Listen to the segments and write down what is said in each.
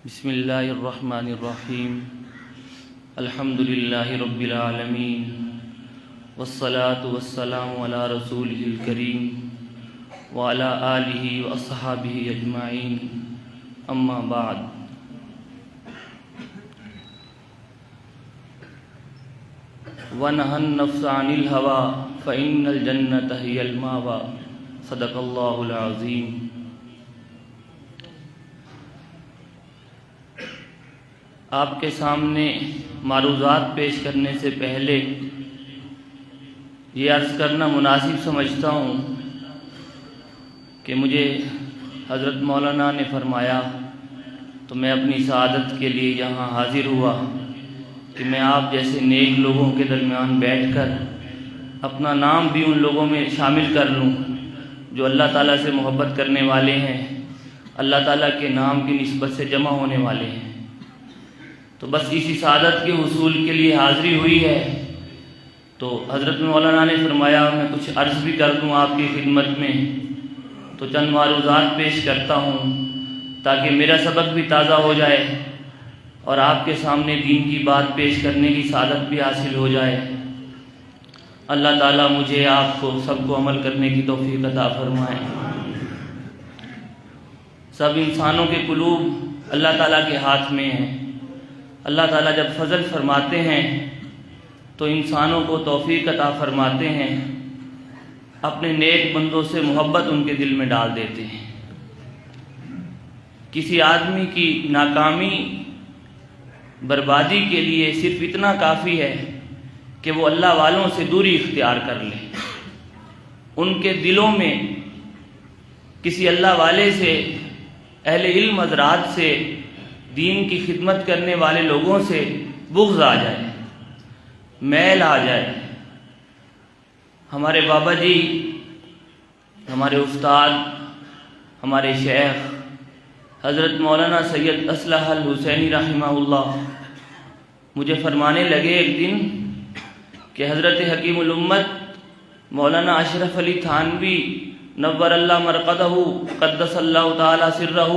بسم اللہ الرحمن الرحیم الحمد للہ رب العالمین والصلاة والسلام علی رسولہ الکریم وعلی آلہ واصحابہ اجمعین اما بعد۔ وَنَهَى النَّفْسَ عَنِ الْهَوَىٰ فَإِنَّ الْجَنَّةَ هِيَ الْمَأْوَىٰ صدق اللہ العظیم۔ آپ کے سامنے معروضات پیش کرنے سے پہلے یہ عرض کرنا مناسب سمجھتا ہوں کہ مجھے حضرت مولانا نے فرمایا تو میں اپنی سعادت کے لیے یہاں حاضر ہوا کہ میں آپ جیسے نیک لوگوں کے درمیان بیٹھ کر اپنا نام بھی ان لوگوں میں شامل کر لوں جو اللہ تعالیٰ سے محبت کرنے والے ہیں، اللہ تعالیٰ کے نام کی نسبت سے جمع ہونے والے ہیں۔ تو بس اسی سعادت کے حصول کے لیے حاضری ہوئی ہے۔ تو حضرت مولانا نے فرمایا میں کچھ عرض بھی کر دوں آپ کی خدمت میں، تو چند معروضات پیش کرتا ہوں تاکہ میرا سبق بھی تازہ ہو جائے اور آپ کے سامنے دین کی بات پیش کرنے کی سعادت بھی حاصل ہو جائے۔ اللہ تعالیٰ مجھے آپ کو سب کو عمل کرنے کی توفیق عطا فرمائے۔ سب انسانوں کے قلوب اللہ تعالیٰ کے ہاتھ میں ہیں۔ اللہ تعالیٰ جب فضل فرماتے ہیں تو انسانوں کو توفیق عطا فرماتے ہیں، اپنے نیک بندوں سے محبت ان کے دل میں ڈال دیتے ہیں۔ کسی آدمی کی ناکامی بربادی کے لیے صرف اتنا کافی ہے کہ وہ اللہ والوں سے دوری اختیار کر لے۔ ان کے دلوں میں کسی اللہ والے سے، اہل علم حضرات سے، دین کی خدمت کرنے والے لوگوں سے بغض آ جائے، میل آ جائے۔ ہمارے بابا جی، ہمارے استاد، ہمارے شیخ حضرت مولانا سید اصلح الحسینی رحمہ اللہ مجھے فرمانے لگے ایک دن کہ حضرت حکیم الامت مولانا اشرف علی تھانوی نور اللہ مرقدہ قدس اللہ تعالی سرہ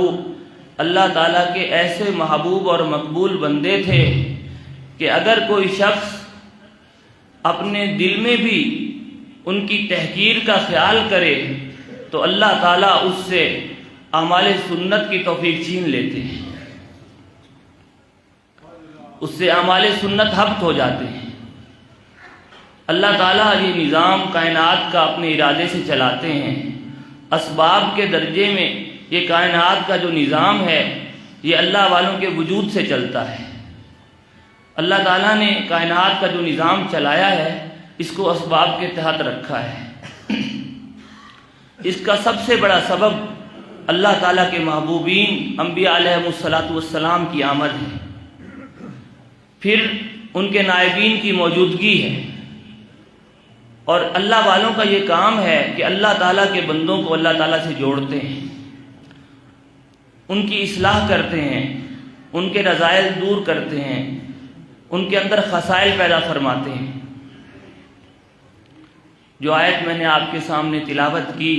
اللہ تعالیٰ کے ایسے محبوب اور مقبول بندے تھے کہ اگر کوئی شخص اپنے دل میں بھی ان کی تحقیر کا خیال کرے تو اللہ تعالیٰ اس سے اعمال سنت کی توفیق چھین لیتے ہیں، اس سے اعمال سنت حبط ہو جاتے ہیں۔ اللہ تعالیٰ یہ نظام کائنات کا اپنے ارادے سے چلاتے ہیں۔ اسباب کے درجے میں یہ کائنات کا جو نظام ہے یہ اللہ والوں کے وجود سے چلتا ہے۔ اللہ تعالیٰ نے کائنات کا جو نظام چلایا ہے اس کو اسباب کے تحت رکھا ہے۔ اس کا سب سے بڑا سبب اللہ تعالیٰ کے محبوبین انبیاء علیہ السلام کی آمد ہے، پھر ان کے نائبین کی موجودگی ہے، اور اللہ والوں کا یہ کام ہے کہ اللہ تعالیٰ کے بندوں کو اللہ تعالیٰ سے جوڑتے ہیں، ان کی اصلاح کرتے ہیں، ان کے رذائل دور کرتے ہیں، ان کے اندر خصائل پیدا فرماتے ہیں۔ جو آیت میں نے آپ کے سامنے تلاوت کی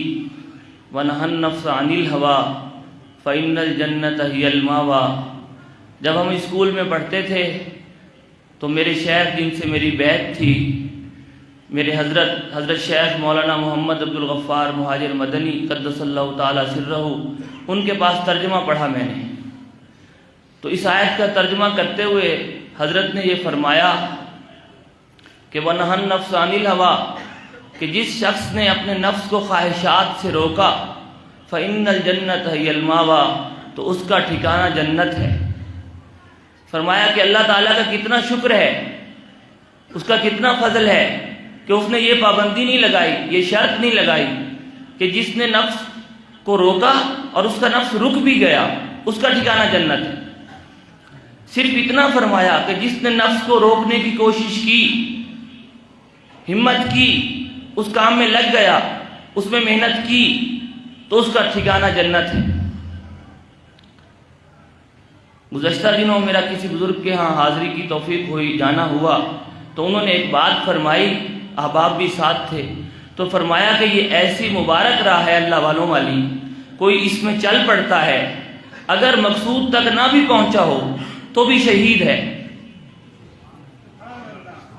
وَنَهَى النَّفْسَ عَنِ الْهَوَىٰ فَإِنَّ الْجَنَّةَ هِيَ الْمَأْوَىٰ، جب ہم اسکول میں پڑھتے تھے تو میرے شیخ جن سے میری بیعت تھی، میرے حضرت شیخ مولانا محمد عبد الغفار مہاجر مدنی قدس اللہ تعالی سرہ، ان کے پاس ترجمہ پڑھا میں نے، تو اس آیت کا ترجمہ کرتے ہوئے حضرت نے یہ فرمایا کہ وَنَهَى النَّفْسَ عَنِ الْهَوَىٰ، کہ جس شخص نے اپنے نفس کو خواہشات سے روکا فَإِنَّ الْجَنَّةَ هِيَ الْمَأْوَىٰ، تو اس کا ٹھکانہ جنت ہے۔ فرمایا کہ اللہ تعالیٰ کا کتنا شکر ہے، اس کا کتنا فضل ہے کہ اس نے یہ پابندی نہیں لگائی، یہ شرط نہیں لگائی کہ جس نے نفس کو روکا اور اس کا نفس رک بھی گیا اس کا ٹھکانہ جنت ہے۔ صرف اتنا فرمایا کہ جس نے نفس کو روکنے کی کوشش کی، ہمت کی، اس کام میں لگ گیا، اس میں محنت کی، تو اس کا ٹھکانہ جنت ہے۔ گزشتہ دنوں میرا کسی بزرگ کے ہاں حاضری کی توفیق ہوئی، جانا ہوا، تو انہوں نے ایک بات فرمائی، احباب بھی ساتھ تھے، تو فرمایا کہ یہ ایسی مبارک راہ ہے اللہ والوں والی، کوئی اس میں چل پڑتا ہے اگر مقصود تک نہ بھی پہنچا ہو تو بھی شہید ہے،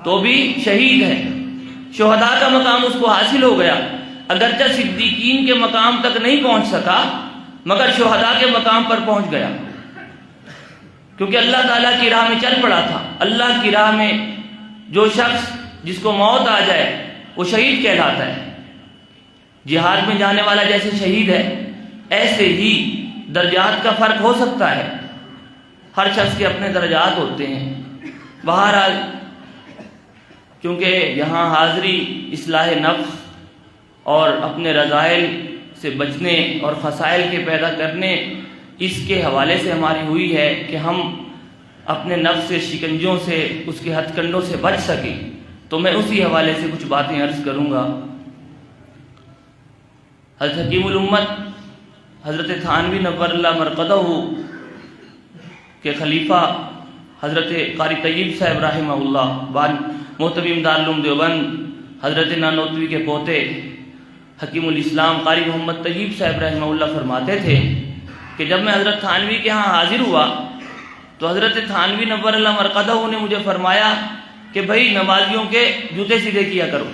تو بھی شہید ہے۔ شہداء کا مقام اس کو حاصل ہو گیا، اگرچہ صدیقین کے مقام تک نہیں پہنچ سکا مگر شہداء کے مقام پر پہنچ گیا، کیونکہ اللہ تعالیٰ کی راہ میں چل پڑا تھا۔ اللہ کی راہ میں جو شخص جس کو موت آ جائے وہ شہید کہلاتا ہے۔ جہاد میں جانے والا جیسے شہید ہے، ایسے ہی درجات کا فرق ہو سکتا ہے، ہر شخص کے اپنے درجات ہوتے ہیں۔ بہرحال چونکہ یہاں حاضری اصلاح نفس اور اپنے رذائل سے بچنے اور خسائل کے پیدا کرنے اس کے حوالے سے ہماری ہوئی ہے کہ ہم اپنے نفس سے شکنجوں سے، اس کے ہتھ کنڈوں سے بچ سکیں، تو میں اسی حوالے سے کچھ باتیں عرض کروں گا۔ حضرت حکیم الامت حضرت تھانوی نور اللہ مرقدہ کے خلیفہ حضرت قاری طیب صاحب رحمہ اللہ، محتمیم دارالعلوم دیوبند، حضرت نانوتوی کے پوتے حکیم الاسلام قاری محمد طیب صاحب رحمہ اللہ فرماتے تھے کہ جب میں حضرت تھانوی کے ہاں حاضر ہوا تو حضرت تھانوی نور اللہ مرقدہ نے مجھے فرمایا کہ بھائی نمازیوں کے جوتے سیدھے کیا کرو۔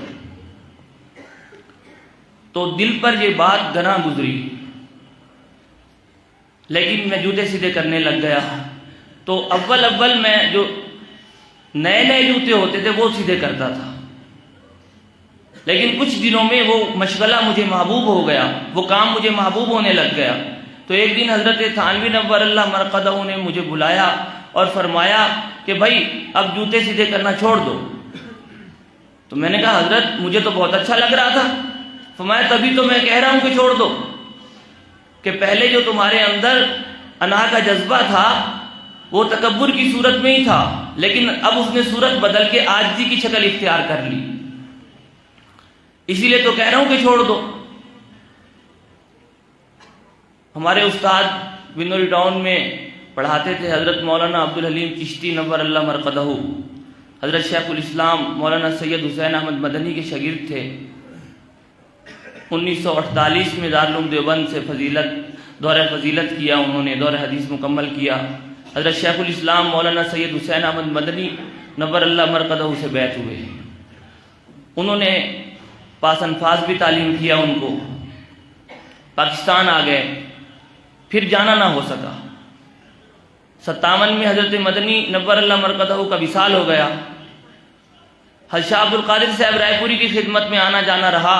تو دل پر یہ بات گراں گزری، لیکن میں جوتے سیدھے کرنے لگ گیا۔ تو اول میں جو نئے جوتے ہوتے تھے وہ سیدھے کرتا تھا، لیکن کچھ دنوں میں وہ مشغلہ مجھے محبوب ہو گیا، وہ کام مجھے محبوب ہونے لگ گیا۔ تو ایک دن حضرت تھانوی نور اللہ مرقدہ نے مجھے بلایا اور فرمایا کہ بھائی اب جوتے سیدھے کرنا چھوڑ دو۔ تو میں نے کہا حضرت مجھے تو بہت اچھا لگ رہا تھا۔ فرمایا تبھی تو میں کہہ رہا ہوں کہ چھوڑ دو، کہ پہلے جو تمہارے اندر انا کا جذبہ تھا وہ تکبر کی صورت میں ہی تھا، لیکن اب اس نے صورت بدل کے عاجزی کی شکل اختیار کر لی، اسی لیے تو کہہ رہا ہوں کہ چھوڑ دو۔ ہمارے استاد بنوری ٹاؤن میں پڑھاتے تھے حضرت مولانا عبدالحلیم چشتی نور اللہ مرقدہ، حضرت شیخ الاسلام مولانا سید حسین احمد مدنی کے شاگرد تھے۔ 1948 میں دارالعلوم دیوبند سے دورہ فضیلت کیا، انہوں نے دورہ حدیث مکمل کیا۔ حضرت شیخ الاسلام مولانا سید حسین احمد مدنی نور اللہ مرقدہ سے بیعت ہوئے، انہوں نے پاس انفاظ بھی تعلیم کیا، ان کو پاکستان آ گئے، پھر جانا نہ ہو سکا۔ 57 میں حضرت مدنی نور اللہ مرقدہ کا وصال ہو گیا۔ حضرت شاہ عبد القادر صاحب رائے پوری کی خدمت میں آنا جانا رہا،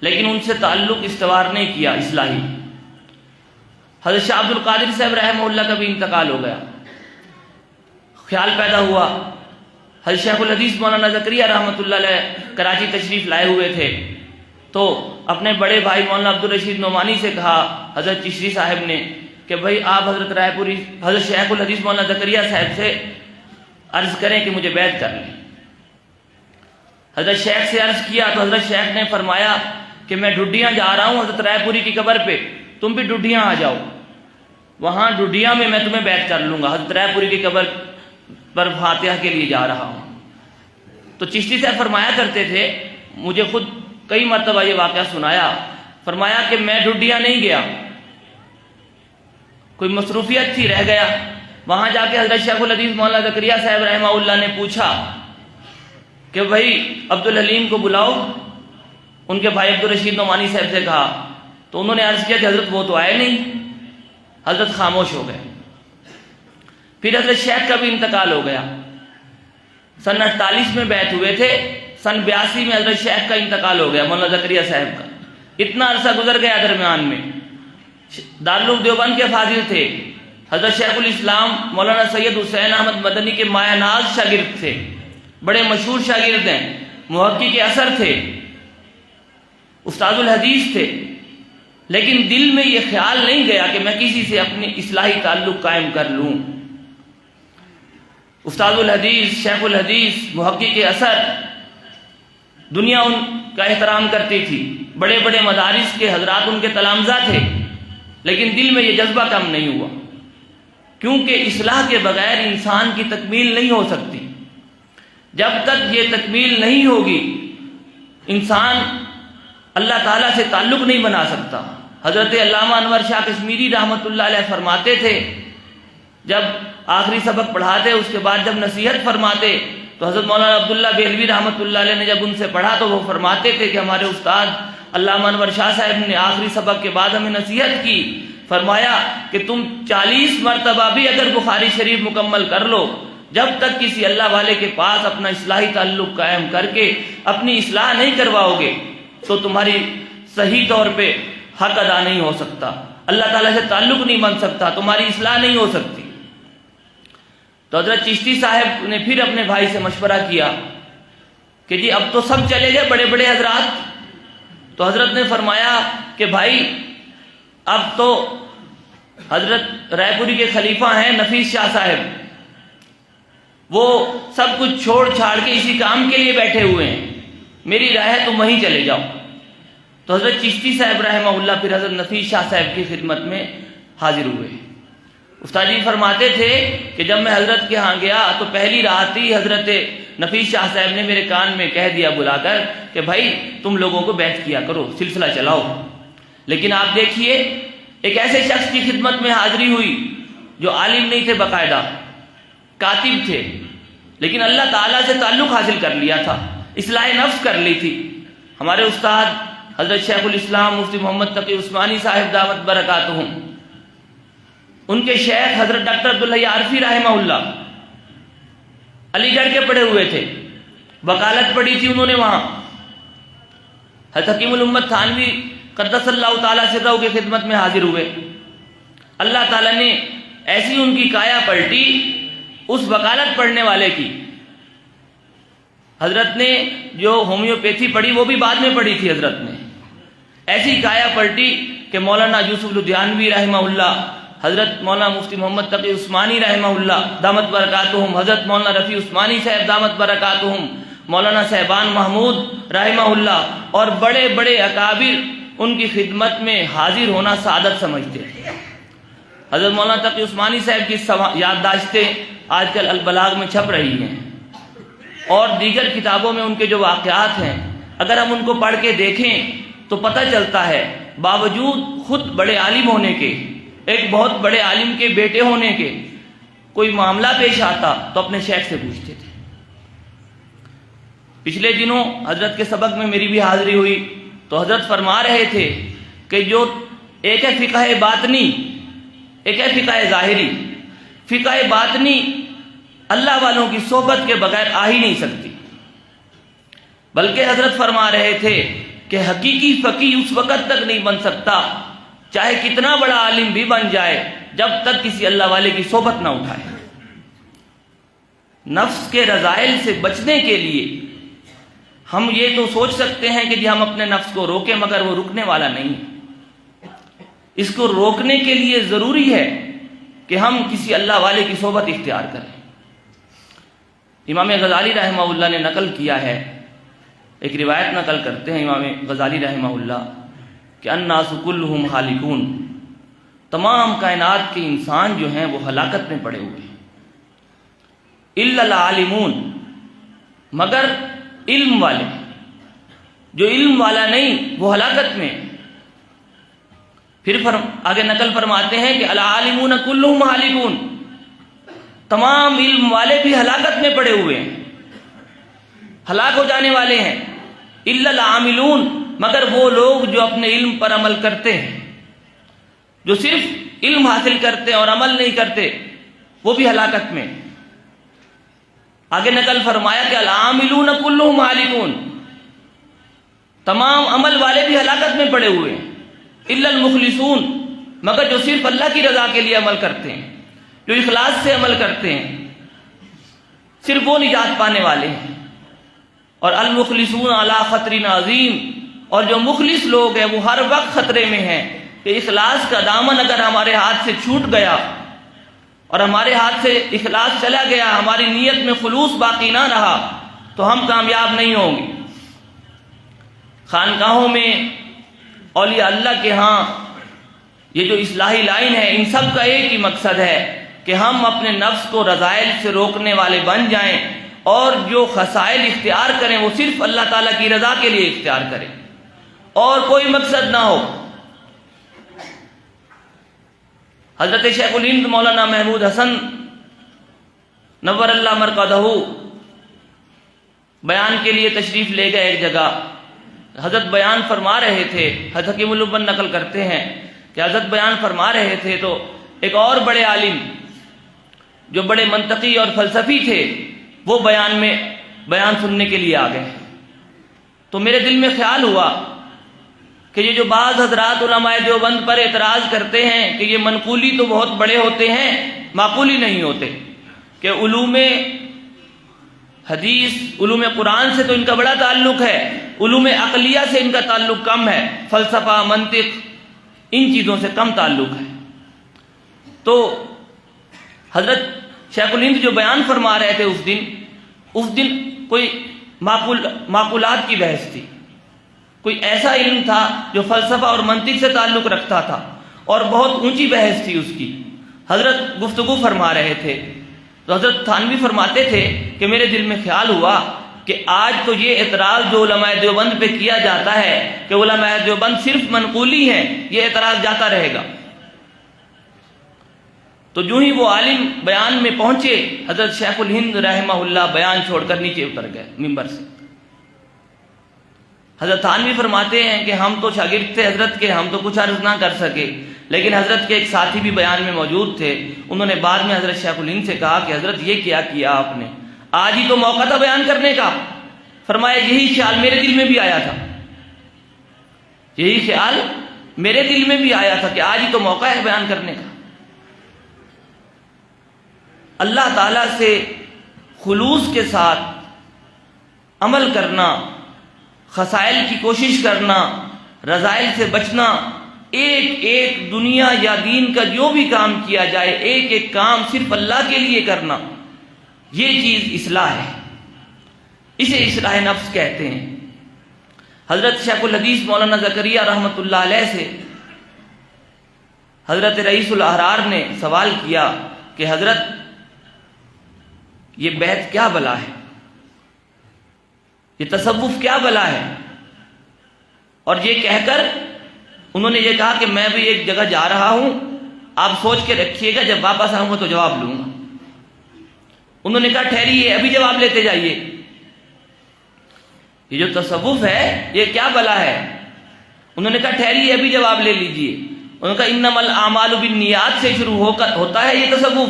لیکن ان سے تعلق استوار نہیں کیا اصلاحی۔ حضرت شاہ عبد القادر صاحب رحمہ اللہ کا بھی انتقال ہو گیا۔ خیال پیدا ہوا، حضرت شیخ الحدیث مولانا زکریا رحمۃ اللہ علیہ کراچی تشریف لائے ہوئے تھے، تو اپنے بڑے بھائی مولانا عبدالرشید نعمانی سے کہا حضرت چشتی صاحب نے کہ بھائی آپ حضرت رائے پوری حضرت شیخ الحدیث مولانا زکریا صاحب سے عرض کریں کہ مجھے بیعت کر لیں۔ حضرت شیخ سے عرض کیا تو حضرت شیخ نے فرمایا کہ میں ڈڈیاں جا رہا ہوں حضرت رائے پوری کی قبر پہ، تم بھی ڈڈیاں آ جاؤ، وہاں ڈڈیاں میں تمہیں بیعت کر لوں گا، حضرت رائے پوری کی قبر پر فاتحہ کے لیے جا رہا ہوں۔ تو چشتی صاحب فرمایا کرتے تھے، مجھے خود کئی مرتبہ یہ واقعہ سنایا، فرمایا کہ میں ڈڈیاں نہیں گیا، کوئی مصروفیت تھی رہ گیا۔ وہاں جا کے حضرت شیخ الحدیث مولانا زکریا صاحب رحمہ اللہ نے پوچھا کہ بھائی عبدالحلیم کو بلاؤ، ان کے بھائی عبدالرشید نعمانی صاحب سے کہا، تو انہوں نے عرض کیا کہ حضرت وہ تو آئے نہیں، حضرت خاموش ہو گئے۔ پھر حضرت شیخ کا بھی انتقال ہو گیا، سن 48 میں بیعت ہوئے تھے، سن 82 میں حضرت شیخ کا انتقال ہو گیا، مولانا زکریا صاحب کا۔ اتنا عرصہ گزر گیا درمیان میں۔ دارالعلوم دیوبند کے فاضل تھے، حضرت شیخ الاسلام مولانا سید حسین احمد مدنی کے مایہ ناز شاگرد تھے، بڑے مشہور شاگرد ہیں، محقق کے اثر تھے، استاد الحدیث تھے، لیکن دل میں یہ خیال نہیں گیا کہ میں کسی سے اپنی اصلاحی تعلق قائم کر لوں۔ استاد الحدیث، شیخ الحدیث، محقق کے اثر، دنیا ان کا احترام کرتی تھی، بڑے بڑے مدارس کے حضرات ان کے تلامذہ تھے، لیکن دل میں یہ جذبہ کم نہیں ہوا، کیونکہ اصلاح کے بغیر انسان کی تکمیل نہیں ہو سکتی۔ جب تک یہ تکمیل نہیں ہوگی انسان اللہ تعالیٰ سے تعلق نہیں بنا سکتا۔ حضرت علامہ انور شاہ کشمیری رحمۃ اللہ علیہ فرماتے تھے، جب آخری سبق پڑھاتے اس کے بعد جب نصیحت فرماتے تو حضرت مولانا عبداللہ بریلوی رحمۃ اللہ علیہ نے جب ان سے پڑھا تو وہ فرماتے تھے کہ ہمارے استاد علامہ انور شاہ صاحب نے آخری سبق کے بعد ہمیں نصیحت کی، فرمایا کہ تم 40 مرتبہ بھی اگر بخاری شریف مکمل کر لو، جب تک کسی اللہ والے کے پاس اپنا اصلاحی تعلق قائم کر کے اپنی اصلاح نہیں کرواؤ گے تو تمہاری صحیح طور پہ حق ادا نہیں ہو سکتا، اللہ تعالیٰ سے تعلق نہیں بن سکتا، تمہاری اصلاح نہیں ہو سکتی۔ تو حضرت چشتی صاحب نے پھر اپنے بھائی سے مشورہ کیا کہ جی اب تو سب چلے گئے بڑے بڑے حضرات، تو حضرت نے فرمایا کہ بھائی اب تو حضرت رائے پوری کے خلیفہ ہیں نفیس شاہ صاحب، وہ سب کچھ چھوڑ چھاڑ کے اسی کام کے لیے بیٹھے ہوئے ہیں، میری رائے ہے تم وہیں چلے جاؤ۔ تو حضرت چشتی صاحب رحمہ اللہ پھر حضرت نفیس شاہ صاحب کی خدمت میں حاضر ہوئے۔ استاد جی فرماتے تھے کہ جب میں حضرت کے ہاں گیا تو پہلی رات ہی حضرت نفیس شاہ صاحب نے میرے کان میں کہہ دیا بلا کر کہ بھائی تم لوگوں کو بیعت کیا کرو، سلسلہ چلاؤ۔ لیکن آپ دیکھیے ایک ایسے شخص کی خدمت میں حاضری ہوئی جو عالم نہیں تھے، باقاعدہ کاتب تھے، لیکن اللہ تعالیٰ سے تعلق حاصل کر لیا تھا، اصلاح نفس کر لی تھی۔ ہمارے استاد حضرت شیخ الاسلام مفتی محمد تقی عثمانی صاحب دامت برکاتہم، ان کے شیخ حضرت ڈاکٹر عبدالحی عارفی رحمہ اللہ علی گڑھ کے پڑھے ہوئے تھے، وکالت پڑھی تھی انہوں نے وہاں۔ حضرت حکیم الامت تھانوی قدس اللہ تعالیٰ سرہ کی خدمت میں حاضر ہوئے، اللہ تعالیٰ نے ایسی ان کی کایا پلٹی اس وکالت پڑھنے والے کی۔ حضرت نے جو ہومیوپیتھی پڑھی وہ بھی بعد میں پڑھی تھی، حضرت نے ایسی کایا پلٹی کہ مولانا یوسف لدھیانوی رحمہ اللہ، حضرت مولانا مفتی محمد تقی عثمانی رحمہ اللہ دامت برکاتہم، حضرت مولانا رفیع عثمانی صاحب دامت برکاتہم، مولانا صاحبان محمود رحمہ اللہ اور بڑے بڑے اکابر ان کی خدمت میں حاضر ہونا سعادت سمجھتے تھے۔ حضرت مولانا تقی عثمانی صاحب کی یادداشتیں آج کل البلاغ میں چھپ رہی ہیں اور دیگر کتابوں میں ان کے جو واقعات ہیں اگر ہم ان کو پڑھ کے دیکھیں تو پتہ چلتا ہے باوجود خود بڑے عالم ہونے کے، ایک بہت بڑے عالم کے بیٹے ہونے کے، کوئی معاملہ پیش آتا تو اپنے شیخ سے پوچھتے تھے۔ پچھلے دنوں حضرت کے سبق میں میری بھی حاضری ہوئی تو حضرت فرما رہے تھے کہ جو ایک ہے فقہ باطنی، ایک ہے فقہ ظاہری، فقہ باطنی اللہ والوں کی صحبت کے بغیر آ ہی نہیں سکتی، بلکہ حضرت فرما رہے تھے کہ حقیقی فقیہ اس وقت تک نہیں بن سکتا چاہے کتنا بڑا عالم بھی بن جائے جب تک کسی اللہ والے کی صحبت نہ اٹھائے۔ نفس کے رذائل سے بچنے کے لیے ہم یہ تو سوچ سکتے ہیں کہ جی ہم اپنے نفس کو روکیں، مگر وہ رکنے والا نہیں۔ اس کو روکنے کے لیے ضروری ہے کہ ہم کسی اللہ والے کی صحبت اختیار کریں۔ امام غزالی رحمہ اللہ نے نقل کیا ہے، ایک روایت نقل کرتے ہیں امام غزالی رحمہ اللہ کہ الناس کلہم ہالکون، تمام کائنات کے انسان جو ہیں وہ ہلاکت میں پڑے ہوئے ہیں، الا العالمون، مگر علم والے، جو علم والا نہیں وہ ہلاکت میں۔ پھر آگے نقل فرماتے ہیں کہ العالمون کلہم ہالکون، تمام علم والے بھی ہلاکت میں پڑے ہوئے ہیں، ہلاک ہو جانے والے ہیں، الا العاملون، مگر وہ لوگ جو اپنے علم پر عمل کرتے ہیں، جو صرف علم حاصل کرتے ہیں اور عمل نہیں کرتے، وہ بھی ہلاکت میں۔ آگے نقل فرمایا کہ العاملون کلہم ہالکون، تمام عمل والے بھی ہلاکت میں پڑے ہوئے ہیں، الا المخلصون، مگر جو صرف اللہ کی رضا کے لیے عمل کرتے ہیں، جو اخلاص سے عمل کرتے ہیں، صرف وہ نجات پانے والے ہیں۔ اور المخلصون علی خطر عظیم، اور جو مخلص لوگ ہیں وہ ہر وقت خطرے میں ہیں کہ اخلاص کا دامن اگر ہمارے ہاتھ سے چھوٹ گیا اور ہمارے ہاتھ سے اخلاص چلا گیا، ہماری نیت میں خلوص باقی نہ رہا تو ہم کامیاب نہیں ہوں گے۔ خانقاہوں میں اولیاء اللہ کے ہاں یہ جو اصلاحی لائن ہے، ان سب کا ایک ہی مقصد ہے کہ ہم اپنے نفس کو رذائل سے روکنے والے بن جائیں اور جو خصائل اختیار کریں وہ صرف اللہ تعالیٰ کی رضا کے لیے اختیار کریں اور کوئی مقصد نہ ہو۔ حضرت شیخ الہند مولانا محمود حسن نور اللہ مرقدہ بیان کے لیے تشریف لے گئے ایک جگہ. حضرت بیان فرما رہے تھے، حضرت حکیم الامت نقل کرتے ہیں کہ حضرت بیان فرما رہے تھے تو ایک اور بڑے عالم جو بڑے منطقی اور فلسفی تھے وہ بیان سننے کے لیے آ گئے. تو میرے دل میں خیال ہوا کہ یہ جو بعض حضرات علماء دیوبند پر اعتراض کرتے ہیں کہ یہ منقولی تو بہت بڑے ہوتے ہیں، معقولی نہیں ہوتے، کہ علوم حدیث، علوم قرآن سے تو ان کا بڑا تعلق ہے، علوم عقلیہ سے ان کا تعلق کم ہے، فلسفہ، منطق، ان چیزوں سے کم تعلق ہے. تو حضرت شیخ الہند جو بیان فرما رہے تھے اس دن کوئی معقولات کی بحث تھی، کوئی ایسا علم تھا جو فلسفہ اور منطق سے تعلق رکھتا تھا اور بہت اونچی بحث تھی اس کی. حضرت گفتگو فرما رہے تھے تو حضرت تھانوی فرماتے تھے کہ میرے دل میں خیال ہوا کہ آج تو یہ اعتراض جو علماء دیوبند پہ کیا جاتا ہے کہ علماء دیوبند صرف منقولی ہیں، یہ اعتراض جاتا رہے گا. تو جو ہی وہ عالم بیان میں پہنچے، حضرت شیخ الہند رحمہ اللہ بیان چھوڑ کر نیچے اتر گئے ممبر سے. حضرت تھانوی فرماتے ہیں کہ ہم تو شاگرد تھے حضرت کے، ہم تو کچھ عرض نہ کر سکے، لیکن حضرت کے ایک ساتھی بھی بیان میں موجود تھے. انہوں نے بعد میں حضرت شیخ الہند سے کہا کہ حضرت یہ کیا کیا آپ نے، آج ہی تو موقع تھا بیان کرنے کا. فرمایا یہی خیال میرے دل میں بھی آیا تھا، یہی خیال میرے دل میں بھی آیا تھا کہ آج ہی تو موقع ہے بیان کرنے کا. اللہ تعالیٰ سے خلوص کے ساتھ عمل کرنا، خسائل کی کوشش کرنا، رذائل سے بچنا، ایک ایک دنیا یا دین کا جو بھی کام کیا جائے ایک ایک کام صرف اللہ کے لیے کرنا، یہ چیز اصلاح ہے، اسے اصلاح نفس کہتے ہیں. حضرت شیخ الحدیث مولانا زکریا رحمۃ اللہ علیہ سے حضرت رئیس الاحرار نے سوال کیا کہ حضرت یہ بیت کیا بلا ہے، یہ تصوف کیا بلا ہے؟ اور یہ کہہ کر انہوں نے یہ کہا کہ میں بھی ایک جگہ جا رہا ہوں، آپ سوچ کے رکھیے گا، جب واپس آؤں گا تو جواب لوں گا. انہوں نے کہا ٹھہریے، ابھی جواب لیتے جائیے. یہ جو تصوف ہے یہ کیا بلا ہے؟ انہوں نے کہا ٹھہریے، ابھی جواب لے لیجئے. انہوں نے کہا انما الاعمال بالنیات سے شروع ہوتا ہے یہ تصوف،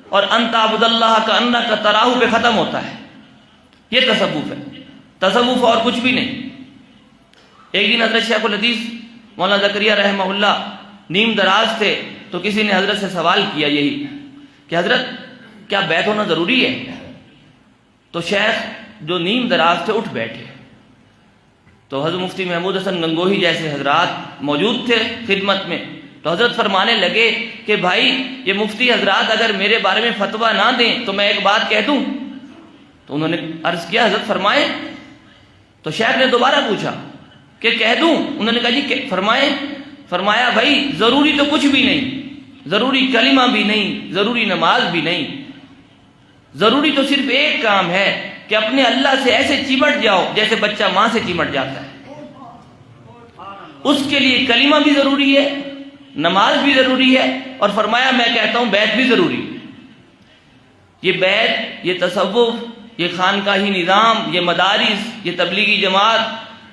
اور ان تعبد اللہ کانک تراہ پہ ختم ہوتا ہے. یہ تصوف ہے، تصوف اور کچھ بھی نہیں. ایک دن حضرت شیخ الحدیث مولانا زکریا رحمہ اللہ نیم دراز تھے تو کسی نے حضرت سے سوال کیا یہی کہ حضرت کیا بیت ہونا ضروری ہے؟ تو شیخ جو نیم دراز تھے اٹھ بیٹھے. تو حضرت مفتی محمود حسن گنگوہی جیسے حضرات موجود تھے خدمت میں، تو حضرت فرمانے لگے کہ بھائی یہ مفتی حضرات اگر میرے بارے میں فتویٰ نہ دیں تو میں ایک بات کہہ دوں. تو انہوں نے عرض کیا حضرت فرمائیں. تو شیخ نے دوبارہ پوچھا کہ کہہ دوں؟ انہوں نے کہا جی فرمائیں. فرمایا بھائی ضروری تو کچھ بھی نہیں، ضروری کلمہ بھی نہیں، ضروری نماز بھی نہیں، ضروری تو صرف ایک کام ہے کہ اپنے اللہ سے ایسے چمٹ جاؤ جیسے بچہ ماں سے چمٹ جاتا ہے. اس کے لیے کلمہ بھی ضروری ہے، نماز بھی ضروری ہے، اور فرمایا میں کہتا ہوں بیت بھی ضروری ہے. یہ بیت، یہ تصوف، یہ خانقاہی نظام، یہ مدارس، یہ تبلیغی جماعت،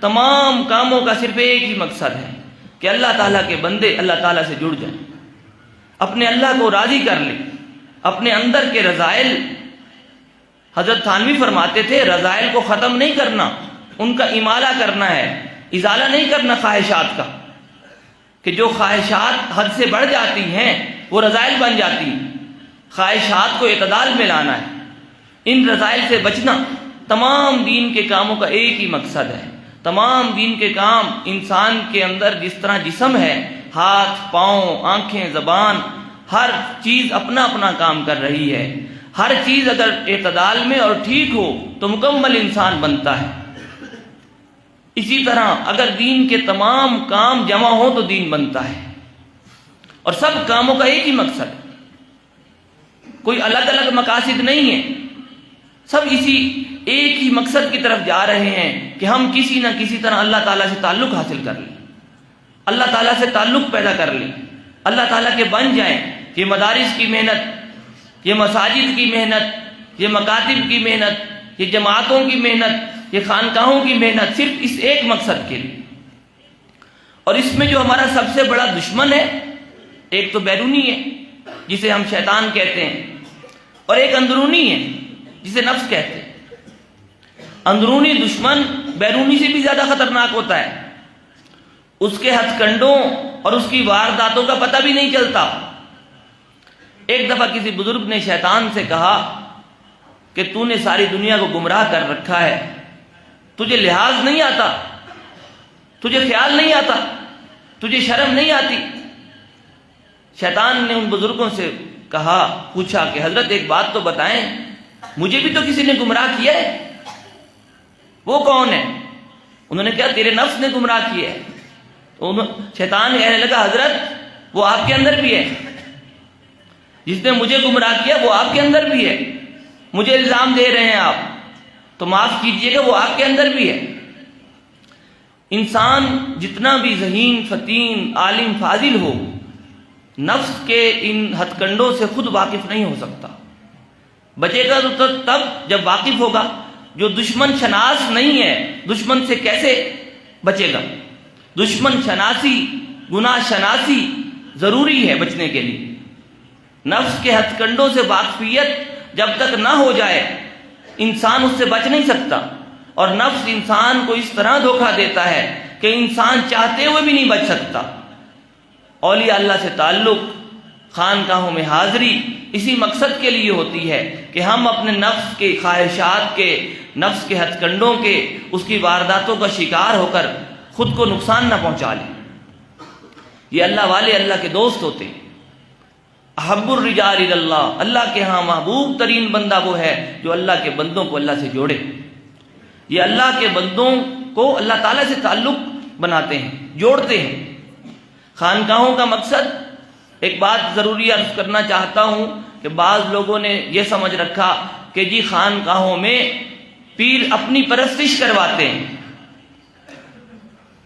تمام کاموں کا صرف ایک ہی مقصد ہے کہ اللہ تعالیٰ کے بندے اللہ تعالیٰ سے جڑ جائیں، اپنے اللہ کو راضی کر لیں، اپنے اندر کے رذائل. حضرت تھانوی فرماتے تھے رذائل کو ختم نہیں کرنا، ان کا امالہ کرنا ہے، ازالہ نہیں کرنا خواہشات کا، کہ جو خواہشات حد سے بڑھ جاتی ہیں وہ رذائل بن جاتی ہیں. خواہشات کو اعتدال میں لانا ہے، ان رذائل سے بچنا. تمام دین کے کاموں کا ایک ہی مقصد ہے. تمام دین کے کام انسان کے اندر جس طرح جسم ہے، ہاتھ، پاؤں، آنکھیں، زبان، ہر چیز اپنا اپنا کام کر رہی ہے. ہر چیز اگر اعتدال میں اور ٹھیک ہو تو مکمل انسان بنتا ہے. اسی طرح اگر دین کے تمام کام جمع ہو تو دین بنتا ہے. اور سب کاموں کا ایک ہی مقصد ہے، کوئی الگ الگ مقاصد نہیں ہے، سب اسی ایک ہی مقصد کی طرف جا رہے ہیں کہ ہم کسی نہ کسی طرح اللہ تعالیٰ سے تعلق حاصل کر لیں، اللہ تعالیٰ سے تعلق پیدا کر لیں. اللہ تعالیٰ کے بن جائیں. یہ مدارس کی محنت، یہ مساجد کی محنت، یہ مکاتب کی محنت، یہ جماعتوں کی محنت، یہ خانقاہوں کی محنت صرف اس ایک مقصد کے لیے. اور اس میں جو ہمارا سب سے بڑا دشمن ہے، ایک تو بیرونی ہے جسے ہم شیطان کہتے ہیں، اور ایک اندرونی ہے جسے نفس کہتے ہیں. اندرونی دشمن بیرونی سے بھی زیادہ خطرناک ہوتا ہے. اس کے ہتھ کنڈوں اور اس کی وارداتوں کا پتہ بھی نہیں چلتا. ایک دفعہ کسی بزرگ نے شیطان سے کہا کہ تو نے ساری دنیا کو گمراہ کر رکھا ہے، تجھے لحاظ نہیں آتا، تجھے خیال نہیں آتا، تجھے شرم نہیں آتی. شیطان نے ان بزرگوں سے پوچھا کہ حضرت ایک بات تو بتائیں، مجھے بھی تو کسی نے گمراہ کیا ہے. وہ کون ہے؟ انہوں نے کہا تیرے نفس نے گمراہ کیا ہے. تو شیطان کہنے لگا حضرت وہ آپ کے اندر بھی ہے، جس نے مجھے گمراہ کیا وہ آپ کے اندر بھی ہے. مجھے الزام دے رہے ہیں آپ، تو معاف کیجئے گا وہ آپ کے اندر بھی ہے. انسان جتنا بھی ذہین، فطین، عالم، فاضل ہو، نفس کے ان ہتھ کنڈوں سے خود واقف نہیں ہو سکتا. بچے گا تو تب جب واقف ہوگا. جو دشمن شناس نہیں ہے، دشمن سے کیسے بچے گا؟ دشمن شناسی، گناہ شناسی ضروری ہے بچنے کے لیے. نفس کے ہتھ کنڈوں سے واقفیت جب تک نہ ہو جائے انسان اس سے بچ نہیں سکتا. اور نفس انسان کو اس طرح دھوکہ دیتا ہے کہ انسان چاہتے ہوئے بھی نہیں بچ سکتا. اولیاء اللہ سے تعلق، خانقاہوں میں حاضری اسی مقصد کے لیے ہوتی ہے کہ ہم اپنے نفس کے خواہشات کے، نفس کے ہتھ کنڈوں کے، اس کی وارداتوں کا شکار ہو کر خود کو نقصان نہ پہنچا لیں. یہ اللہ والے اللہ کے دوست ہوتے ہیں. احب الرجال الی اللہ، اللہ کے ہاں محبوب ترین بندہ وہ ہے جو اللہ کے بندوں کو اللہ سے جوڑے. یہ اللہ کے بندوں کو اللہ تعالیٰ سے تعلق بناتے ہیں، جوڑتے ہیں. خانقاہوں کا مقصد، ایک بات ضروری عرض کرنا چاہتا ہوں کہ بعض لوگوں نے یہ سمجھ رکھا کہ جی خانقاہوں میں پیر اپنی پرستش کرواتے ہیں.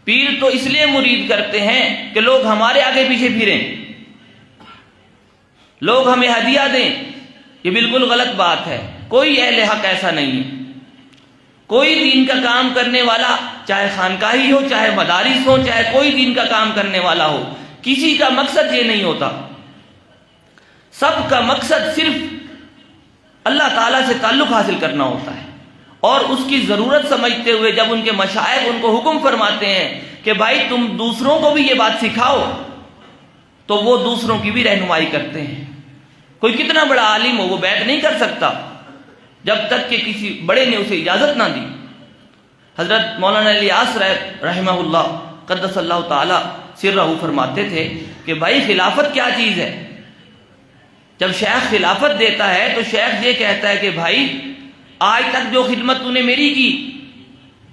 پیر تو اس لیے مرید کرتے ہیں کہ لوگ ہمارے آگے پیچھے پھریں، لوگ ہمیں ہدیہ دیں. یہ بالکل غلط بات ہے. کوئی اہل حق ایسا نہیں ہے. کوئی دین کا کام کرنے والا، چاہے خانقاہی ہو، چاہے مدارس ہو، چاہے کوئی دین کا کام کرنے والا ہو، کسی کا مقصد یہ نہیں ہوتا. سب کا مقصد صرف اللہ تعالیٰ سے تعلق حاصل کرنا ہوتا ہے. اور اس کی ضرورت سمجھتے ہوئے جب ان کے مشائخ ان کو حکم فرماتے ہیں کہ بھائی تم دوسروں کو بھی یہ بات سکھاؤ، تو وہ دوسروں کی بھی رہنمائی کرتے ہیں. کوئی کتنا بڑا عالم ہو، وہ بیعت نہیں کر سکتا جب تک کہ کسی بڑے نے اسے اجازت نہ دی. حضرت مولانا الیاس رحمہ اللہ قدس اللہ تعالی سرہ فرماتے تھے کہ بھائی خلافت کیا چیز ہے. جب شیخ خلافت دیتا ہے تو شیخ یہ کہتا ہے کہ بھائی آج تک جو خدمت تو نے میری کی،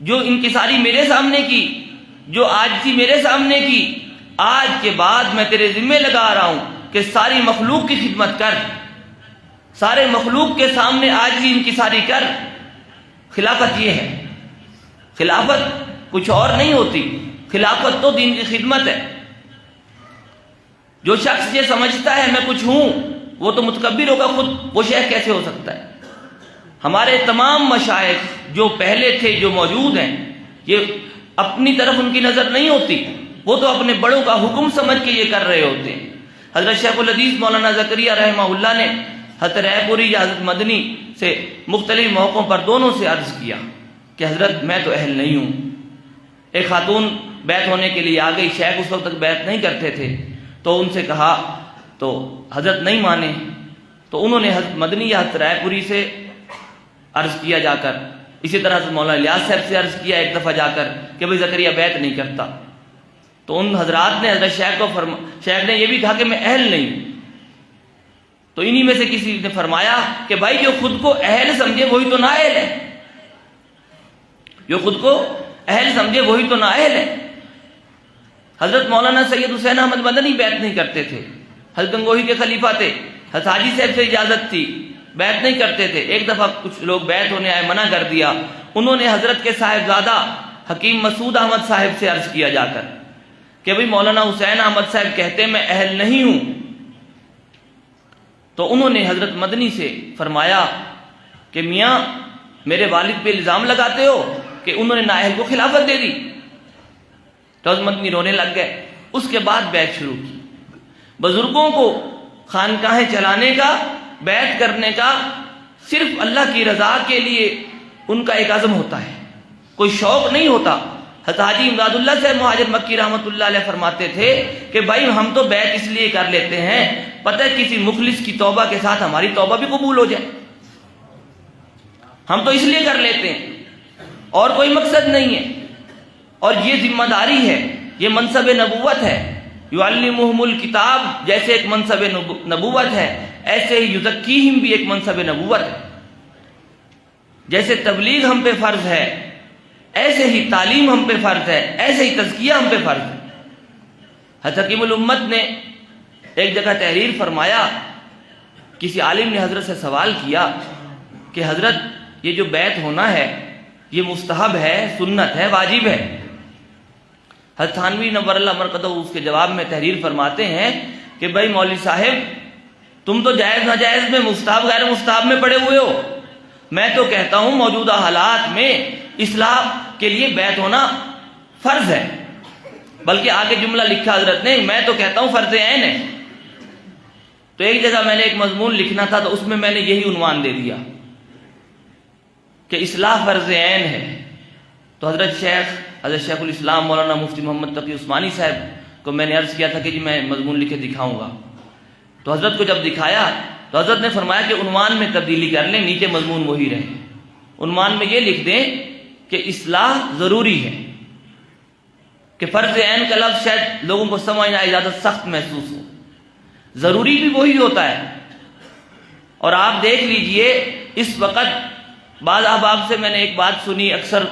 جو انکساری میرے سامنے کی، جو عاجزی میرے سامنے کی، آج کے بعد میں تیرے ذمہ لگا رہا ہوں کہ ساری مخلوق کی خدمت کر، سارے مخلوق کے سامنے عاجزی انکساری کر. خلافت یہ ہے. خلافت کچھ اور نہیں ہوتی. خلافت تو دین کی خدمت ہے. جو شخص یہ سمجھتا ہے میں کچھ ہوں، وہ تو متکبر ہوگا خود. وہ شیخ کیسے ہو سکتا ہے؟ ہمارے تمام مشائخ جو پہلے تھے، جو موجود ہیں، یہ اپنی طرف ان کی نظر نہیں ہوتی. وہ تو اپنے بڑوں کا حکم سمجھ کے یہ کر رہے ہوتے ہیں. حضرت شیخ الحدیث مولانا زکریا رحمہ اللہ نے حضرت رائے پوری یا حضرت مدنی سے مختلف موقعوں پر دونوں سے عرض کیا کہ حضرت میں تو اہل نہیں ہوں. ایک خاتون بیعت ہونے کے لیے آ گئی. شیخ اس وقت تک بیعت نہیں کرتے تھے، تو ان سے کہا تو حضرت نہیں مانے. تو انہوں نے حضرت مدنی یا حضرت رائے پوری سے عرض کیا جا کر. اسی طرح سے مولانا الیاس صاحب سے عرض کیا ایک دفعہ جا کر کہ بھائی زکریا بیعت نہیں کرتا. تو ان حضرات نے حضرت شیخ نے یہ بھی کہا کہ میں اہل نہیں ہوں. تو انہی میں سے کسی نے فرمایا کہ بھائی جو خود کو اہل سمجھے وہی تو نااہل ہے. جو خود کو اہل سمجھے وہی تو نااہل ہے. حضرت مولانا سید حسین احمد مدنی بیعت نہیں کرتے تھے. حضرت گنگوہی کے خلیفہ تھے. حضرت حاجی صاحب سے اجازت تھی، بیعت نہیں کرتے تھے. ایک دفعہ کچھ لوگ بیعت ہونے آئے، منع کر دیا. انہوں نے حضرت کے صاحبزادہ حکیم مسعود احمد صاحب سے عرض کیا جا کر کہ بھئی مولانا حسین احمد صاحب کہتے ہیں میں اہل نہیں ہوں، تو انہوں نے حضرت مدنی سے فرمایا کہ میاں میرے والد پہ الزام لگاتے ہو کہ انہوں نے نااہل کو خلافت دے دی۔ تو حضرت مدنی رونے لگ گئے۔ اس کے بعد بیعت شروع کی۔ بزرگوں کو خانقاہیں چلانے کا، بیعت کرنے کا صرف اللہ کی رضا کے لیے ان کا ایک عزم ہوتا ہے، کوئی شوق نہیں ہوتا۔ حضرت حاجی امداد اللہ صاحب مہاجر مکی رحمۃ اللہ علیہ فرماتے تھے کہ بھائی ہم تو بیعت اس لیے کر لیتے ہیں، پتہ ہے کسی مخلص کی توبہ کے ساتھ ہماری توبہ بھی قبول ہو جائے، ہم تو اس لیے کر لیتے ہیں، اور کوئی مقصد نہیں ہے۔ اور یہ ذمہ داری ہے، یہ منصب نبوت ہے۔ یعلمہم الکتاب جیسے ایک منصب نبوت ہے، ایسے ہی یزکیہم بھی ایک منصب نبوت ہے۔ جیسے تبلیغ ہم پہ فرض ہے، ایسے ہی تعلیم ہم پہ فرض ہے، ایسے ہی تزکیہ ہم پہ فرض ہے۔ حضرت حکیم الامت نے ایک جگہ تحریر فرمایا، کسی عالم نے حضرت سے سوال کیا کہ حضرت یہ جو بیعت ہونا ہے یہ مستحب ہے، سنت ہے، واجب ہے؟ حضرت تھانوی نور اللہ مرقدہ اس کے جواب میں تحریر فرماتے ہیں کہ بھائی مولوی صاحب تم تو جائز ناجائز میں، مستحب غیر مستحب میں پڑے ہوئے ہو، میں تو کہتا ہوں موجودہ حالات میں اصلاح کے لیے بیعت ہونا فرض ہے، بلکہ آگے جملہ لکھا حضرت نے، میں تو کہتا ہوں فرض عین ہے۔ تو ایک جگہ میں نے ایک مضمون لکھنا تھا تو اس میں نے یہی عنوان دے دیا کہ اصلاح فرض عین ہے۔ تو حضرت شیخ الاسلام مولانا مفتی محمد تقی عثمانی صاحب کو میں نے عرض کیا تھا کہ جی میں مضمون لکھ کے دکھاؤں گا، تو حضرت کو جب دکھایا تو حضرت نے فرمایا کہ عنوان میں تبدیلی کر لیں، نیچے مضمون وہی رہے، عنوان میں یہ لکھ دیں کہ اصلاح ضروری ہے، کہ فرض عین کا لفظ شاید لوگوں کو سمجھنا زیادہ سخت محسوس ہو، ضروری بھی وہی ہوتا ہے۔ اور آپ دیکھ لیجئے اس وقت بعض احباب سے میں نے ایک بات سنی اکثر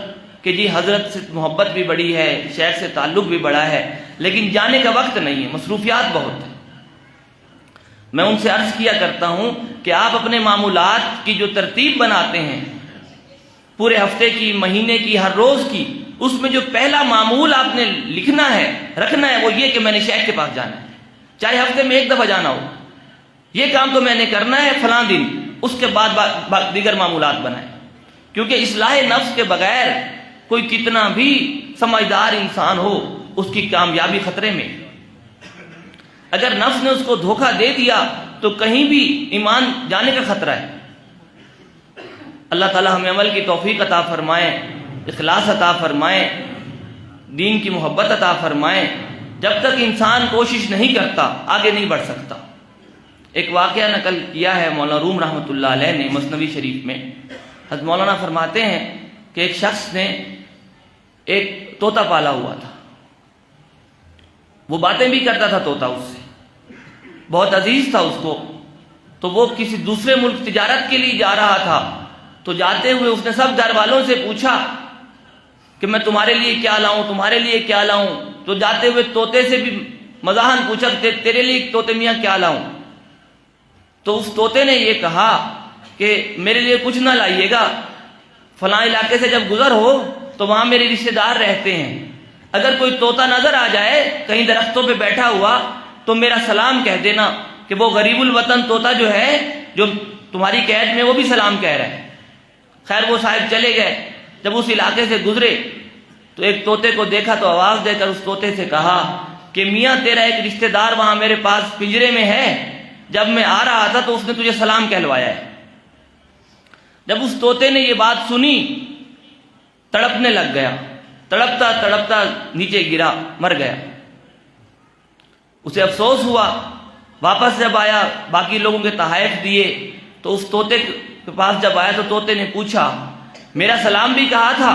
کہ جی حضرت سے محبت بھی بڑی ہے، شیخ سے تعلق بھی بڑا ہے، لیکن جانے کا وقت نہیں ہے، مصروفیات بہت ہیں۔ میں ان سے عرض کیا کرتا ہوں کہ آپ اپنے معمولات کی جو ترتیب بناتے ہیں، پورے ہفتے کی، مہینے کی، ہر روز کی، اس میں جو پہلا معمول آپ نے لکھنا ہے، رکھنا ہے، وہ یہ کہ میں نے شیخ کے پاس جانا ہے، چاہے ہفتے میں ایک دفعہ جانا ہو، یہ کام تو میں نے کرنا ہے فلاں دن، اس کے بعد دیگر معمولات بنائیں، کیونکہ اصلاح نفس کے بغیر کوئی کتنا بھی سمجھدار انسان ہو اس کی کامیابی خطرے میں۔ اگر نفس نے اس کو دھوکہ دے دیا تو کہیں بھی ایمان جانے کا خطرہ ہے۔ اللہ تعالی ہمیں عمل کی توفیق عطا فرمائے، اخلاص عطا فرمائے، دین کی محبت عطا فرمائے۔ جب تک انسان کوشش نہیں کرتا آگے نہیں بڑھ سکتا۔ ایک واقعہ نقل کیا ہے مولانا روم رحمۃ اللہ علیہ نے مثنوی شریف میں۔ حضرت مولانا فرماتے ہیں کہ ایک شخص نے ایک طوطا پالا ہوا تھا، وہ باتیں بھی کرتا تھا طوطا، اس سے بہت عزیز تھا اس کو۔ تو وہ کسی دوسرے ملک تجارت کے لیے جا رہا تھا، تو جاتے ہوئے اس نے سب گھر والوں سے پوچھا کہ میں تمہارے لیے کیا لاؤں، تمہارے لیے کیا لاؤں۔ تو جاتے ہوئے طوطے سے بھی مزاحن پوچھا تیرے لیے طوطے میاں کیا لاؤں۔ تو اس طوطے نے یہ کہا کہ میرے لیے کچھ نہ لائیے گا، فلاں علاقے سے جب گزر ہو تو وہاں میرے رشتے دار رہتے ہیں، اگر کوئی طوطا نظر آ جائے کہیں درختوں پہ بیٹھا ہوا تو میرا سلام کہہ دینا کہ وہ غریب الوطن طوطا جو ہے جو تمہاری قید میں وہ بھی سلام کہہ رہا ہے۔ خیر وہ صاحب چلے گئے۔ جب اس علاقے سے گزرے تو ایک طوطے کو دیکھا تو آواز دے کر اس طوطے سے کہا کہ میاں تیرا ایک رشتے دار وہاں میرے پاس پنجرے میں ہے، جب میں آ رہا تھا تو اس نے تجھے سلام کہلوایا ہے۔ جب اس طوطے نے یہ بات سنی تڑپنے لگ گیا، تڑپتا تڑپتا نیچے گرا، مر گیا۔ اسے افسوس ہوا، واپس جب آیا باقی لوگوں کے تحائف دیے تو اس طوطے کے پاس جب آیا تو طوطے نے پوچھا میرا سلام بھی کہا تھا؟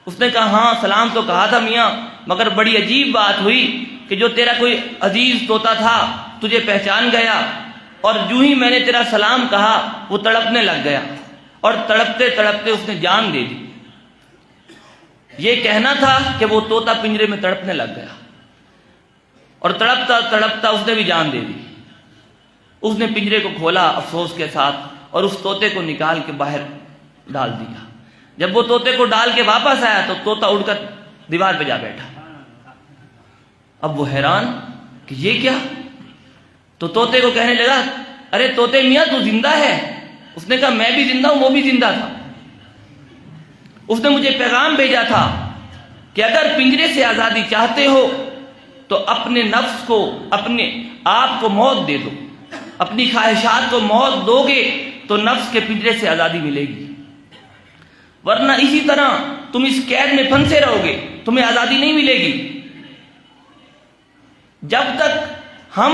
اس نے کہا ہاں سلام تو کہا تھا میاں، مگر بڑی عجیب بات ہوئی کہ جو تیرا کوئی عزیز طوطا تھا تجھے پہچان گیا، اور جو ہی میں نے تیرا سلام کہا وہ تڑپنے لگ گیا، اور تڑپتے تڑپتے اس نے جان دے دی۔ یہ کہنا تھا کہ وہ طوطا پنجرے میں تڑپنے لگ گیا، اور تڑپتا تڑپتا اس نے بھی جان دے دی۔ اس نے پنجرے کو کھولا افسوس کے ساتھ اور اس طوطے کو نکال کے باہر ڈال دیا۔ جب وہ طوطے کو ڈال کے واپس آیا تو طوطا اڑ کر دیوار پہ جا بیٹھا۔ اب وہ حیران کہ یہ کیا؟ تو طوطے کو کہنے لگا ارے طوطے میاں تو زندہ ہے؟ اس نے کہا میں بھی زندہ ہوں، وہ بھی زندہ تھا۔ اس نے مجھے پیغام بھیجا تھا کہ اگر پنجرے سے آزادی چاہتے ہو تو اپنے نفس کو، اپنے آپ کو موت دے دو، اپنی خواہشات کو موت دو گے تو نفس کے پنجرے سے آزادی ملے گی، ورنہ اسی طرح تم اس قید میں پھنسے رہو گے، تمہیں آزادی نہیں ملے گی۔ جب تک ہم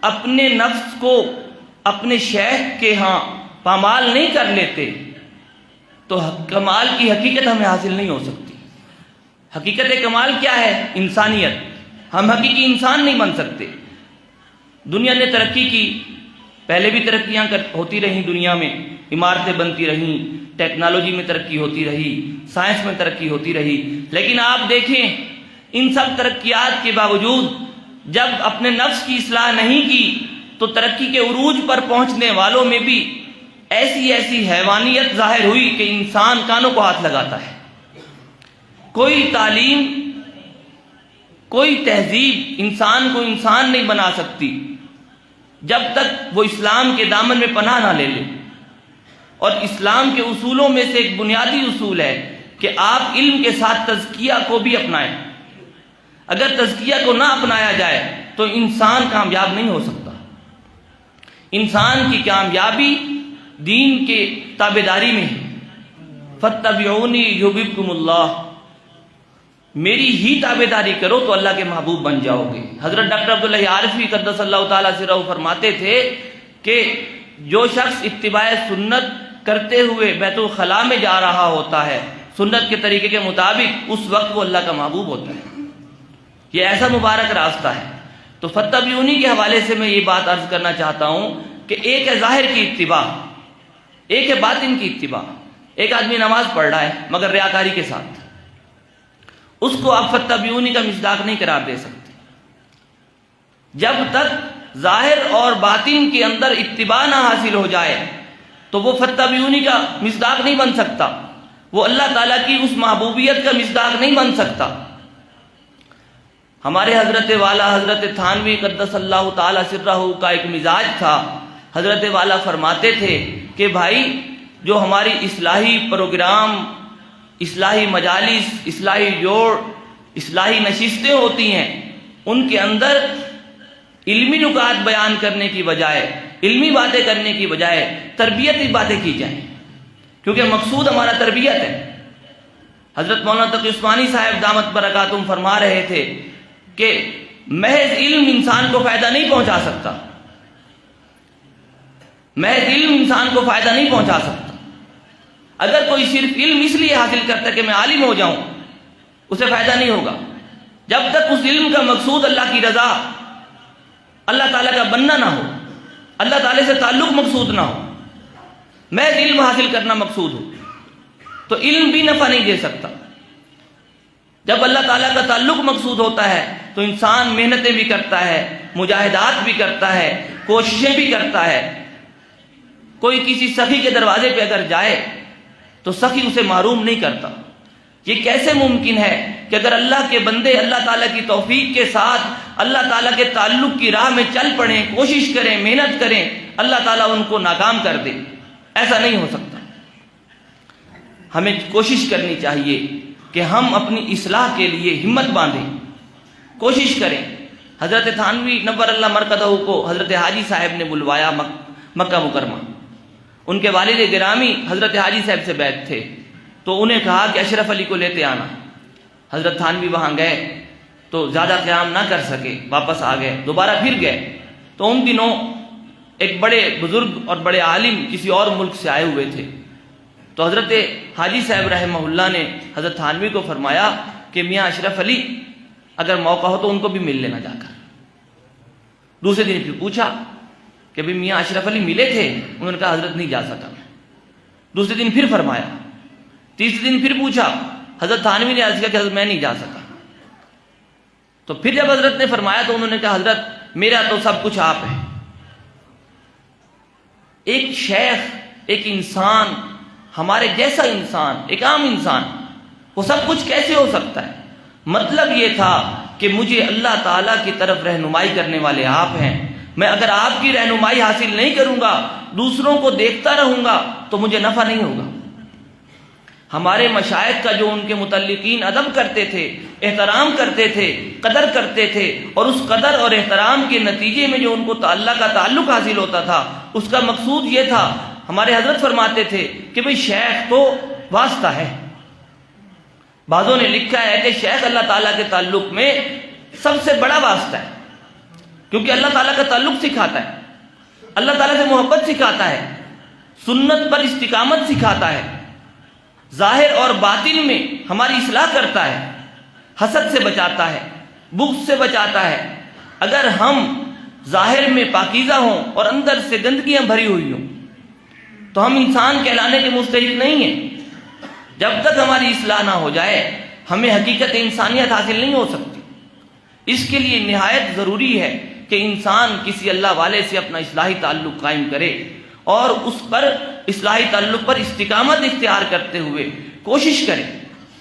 اپنے نفس کو اپنے شیخ کے ہاں پامال نہیں کر لیتے تو کمال کی حقیقت ہمیں حاصل نہیں ہو سکتی۔ حقیقت کمال کیا ہے؟ انسانیت۔ ہم حقیقی انسان نہیں بن سکتے۔ دنیا نے ترقی کی، پہلے بھی ترقیاں ہوتی رہیں، دنیا میں عمارتیں بنتی رہیں، ٹیکنالوجی میں ترقی ہوتی رہی، سائنس میں ترقی ہوتی رہی، لیکن آپ دیکھیں ان سب ترقیات کے باوجود جب اپنے نفس کی اصلاح نہیں کی تو ترقی کے عروج پر پہنچنے والوں میں بھی ایسی حیوانیت ظاہر ہوئی کہ انسان کانوں کو ہاتھ لگاتا ہے۔ کوئی تعلیم، کوئی تہذیب انسان کو انسان نہیں بنا سکتی جب تک وہ اسلام کے دامن میں پناہ نہ لے لے۔ اور اسلام کے اصولوں میں سے ایک بنیادی اصول ہے کہ آپ علم کے ساتھ تزکیہ کو بھی اپنائیں۔ اگر تزکیہ کو نہ اپنایا جائے تو انسان کامیاب نہیں ہو سکتا۔ انسان کی کامیابی دین کے تابعداری میں ہے۔ فَاتَّبِعُونِي يُحْبِبْكُمُ اللَّهُ، میری ہی تابعداری کرو تو اللہ کے محبوب بن جاؤ گے۔ حضرت ڈاکٹر عبداللہ عارفی قدس اللہ تعالیٰ سرہ فرماتے تھے کہ جو شخص اتباع سنت کرتے ہوئے بیت الخلاء میں جا رہا ہوتا ہے سنت کے طریقے کے مطابق، اس وقت وہ اللہ کا محبوب ہوتا ہے۔ یہ ایسا مبارک راستہ ہے۔ تو فَاتَّبِعُونِی کے حوالے سے میں یہ بات عرض کرنا چاہتا ہوں کہ ایک ہے ظاہر کی اتباع، ایک ہے باطن کی اتباع۔ ایک آدمی نماز پڑھ رہا ہے مگر ریاکاری کے ساتھ، اس کو آپ فَاتَّبِعُونِی کا مصداق نہیں قرار دے سکتے۔ جب تک ظاہر اور باطن کے اندر اتباع نہ حاصل ہو جائے تو وہ فَاتَّبِعُونِی کا مصداق نہیں بن سکتا، وہ اللہ تعالیٰ کی اس محبوبیت کا مصداق نہیں بن سکتا۔ ہمارے حضرت والا حضرت تھانوی قدس اللہ تعالیٰ سرہ کا ایک مزاج تھا۔ حضرت والا فرماتے تھے کہ بھائی جو ہماری اصلاحی پروگرام، اصلاحی مجالس، اصلاحی جوڑ، اصلاحی نشستیں ہوتی ہیں، ان کے اندر علمی نکات بیان کرنے کی بجائے، علمی باتیں کرنے کی بجائے تربیتی باتیں کی جائیں، کیونکہ مقصود ہمارا تربیت ہے۔ حضرت مولانا تقی عثمانی صاحب دامت برکاتہم فرما رہے تھے کہ محض علم انسان کو فائدہ نہیں پہنچا سکتا، محض علم انسان کو فائدہ نہیں پہنچا سکتا۔ اگر کوئی صرف علم اس لیے حاصل کرتا ہے کہ میں عالم ہو جاؤں، اسے فائدہ نہیں ہوگا جب تک اس علم کا مقصود اللہ کی رضا، اللہ تعالیٰ کا بننا نہ ہو، اللہ تعالیٰ سے تعلق مقصود نہ ہو، محض علم حاصل کرنا مقصود ہو تو علم بھی نفع نہیں دے سکتا۔ جب اللہ تعالیٰ کا تعلق مقصود ہوتا ہے تو انسان محنتیں بھی کرتا ہے، مجاہدات بھی کرتا ہے، کوششیں بھی کرتا ہے۔ کوئی کسی سخی کے دروازے پہ اگر جائے تو سخی اسے محروم نہیں کرتا۔ یہ کیسے ممکن ہے کہ اگر اللہ کے بندے اللہ تعالیٰ کی توفیق کے ساتھ اللہ تعالیٰ کے تعلق کی راہ میں چل پڑیں، کوشش کریں، محنت کریں، اللہ تعالیٰ ان کو ناکام کر دے؟ ایسا نہیں ہو سکتا۔ ہمیں کوشش کرنی چاہیے کہ ہم اپنی اصلاح کے لیے ہمت باندھیں، کوشش کریں۔ حضرت تھانوی نور اللہ مرقدہ کو حضرت حاجی صاحب نے بلوایا مکہ مکرمہ۔ ان کے والد گرامی حضرت حاجی صاحب سے بیعت تھے تو انہیں کہا کہ اشرف علی کو لیتے آنا۔ حضرت تھانوی وہاں گئے تو زیادہ قیام نہ کر سکے، واپس آ گئے، دوبارہ پھر گئے تو ان دنوں ایک بڑے بزرگ اور بڑے عالم کسی اور ملک سے آئے ہوئے تھے۔ تو حضرت حاجی صاحب رحمہ اللہ نے حضرت تھانوی کو فرمایا کہ میاں اشرف علی اگر موقع ہو تو ان کو بھی مل لینا جا کر۔ دوسرے دن پھر پوچھا کہ بھی میاں اشرف علی ملے تھے؟ انہوں نے کہا حضرت نہیں جا سکا۔ دوسرے دن پھر فرمایا، تیسرے دن پھر پوچھا، حضرت تھانوی نے عرض کیا کہ حضرت میں نہیں جا سکا۔ تو پھر جب حضرت نے فرمایا تو انہوں نے کہا حضرت میرا تو سب کچھ آپ ہے۔ ایک شیخ، ایک انسان، ہمارے جیسا انسان، ایک عام انسان، وہ سب کچھ کیسے ہو سکتا ہے؟ مطلب یہ تھا کہ مجھے اللہ تعالیٰ کی طرف رہنمائی کرنے والے آپ ہیں، میں اگر آپ کی رہنمائی حاصل نہیں کروں گا، دوسروں کو دیکھتا رہوں گا تو مجھے نفع نہیں ہوگا۔ ہمارے مشائخ کا جو ان کے متعلقین ادب کرتے تھے، احترام کرتے تھے، قدر کرتے تھے، اور اس قدر اور احترام کے نتیجے میں جو ان کو اللہ کا تعلق حاصل ہوتا تھا، اس کا مقصود یہ تھا، ہمارے حضرت فرماتے تھے کہ بھئی شیخ تو واسطہ ہے۔ بعضوں نے لکھا ہے کہ شیخ اللہ تعالیٰ کے تعلق میں سب سے بڑا واسطہ ہے، کیونکہ اللہ تعالیٰ کا تعلق سکھاتا ہے، اللہ تعالیٰ سے محبت سکھاتا ہے، سنت پر استقامت سکھاتا ہے، ظاہر اور باطن میں ہماری اصلاح کرتا ہے، حسد سے بچاتا ہے، بغض سے بچاتا ہے۔ اگر ہم ظاہر میں پاکیزہ ہوں اور اندر سے گندگیاں بھری ہوئی ہوں تو ہم انسان کہلانے کے مستحق نہیں ہیں۔ جب تک ہماری اصلاح نہ ہو جائے ہمیں حقیقت انسانیت حاصل نہیں ہو سکتی۔ اس کے لیے نہایت ضروری ہے کہ انسان کسی اللہ والے سے اپنا اصلاحی تعلق قائم کرے اور اس پر اصلاحی تعلق پر استقامت اختیار کرتے ہوئے کوشش کرے،